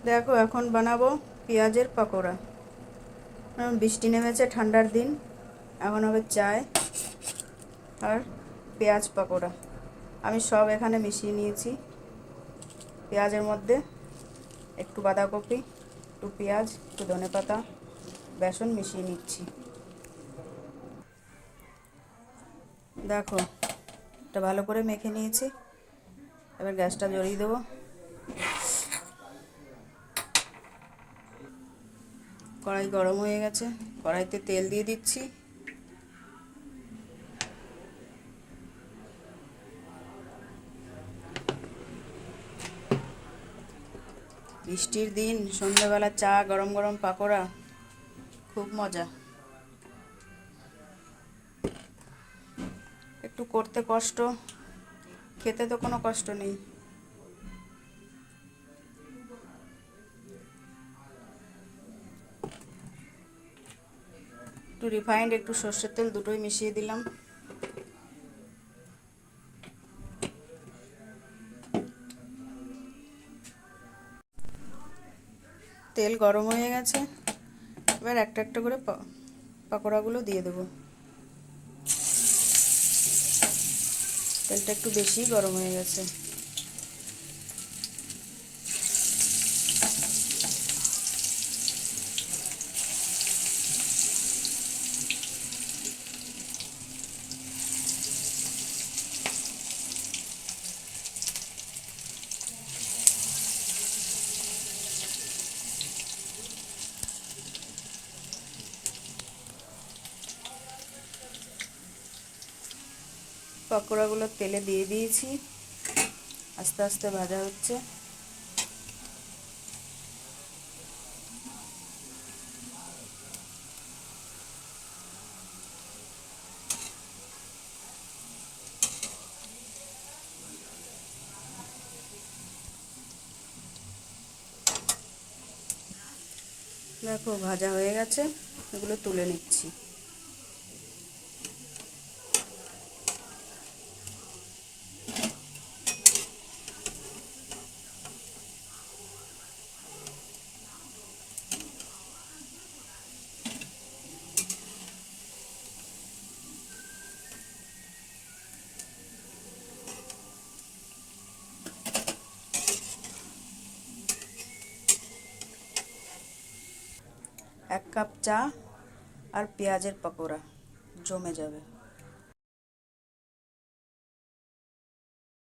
দেখো এখন বানাবো পেঁয়াজের পকোড়া। এখন বৃষ্টি নেমেছে, ঠান্ডার দিন। এখন হবে চায় আর পেঁয়াজ পকোড়া। আমি সব এখানে মিশিয়ে নিয়েছি। পেঁয়াজের মধ্যে একটু বাঁধাকপি, একটু পেঁয়াজ, একটু ধনেপাতা, বেসন মিশিয়ে নিচ্ছি। দেখো এটা ভালো করে মেখে নিয়েছি। এবার গ্যাসটা জ্বালিয়ে দেবো। কড়াই গরম হয়ে গেছে, কড়াইতে তেল দিয়ে দিচ্ছি। বৃষ্টির দিন, সন্ধ্যাবেলা চা, গরম গরম পাকোড়া, খুব মজা। একটু করতে কষ্ট, খেতে তো কোনো কষ্ট নেই। একটু রিফাইন্ড, একটু সর্ষের তেল, দুটোই মিশিয়ে দিলাম। তেল গরম হয়ে গেছে, এবার একটা একটা করে পাকোড়াগুলো দিয়ে দেবো। তেলটা একটু বেশি গরম হয়ে গেছে। পকোড়াগুলো তেলে দিয়ে দিয়েছি, আস্তে আস্তে ভাজা হচ্ছে। দেখো ভাজা হয়ে গেছে, এগুলো তুলে নিচ্ছি। এক কাপ চা আর পেঁয়াজের পকোড়া জমে যাবে।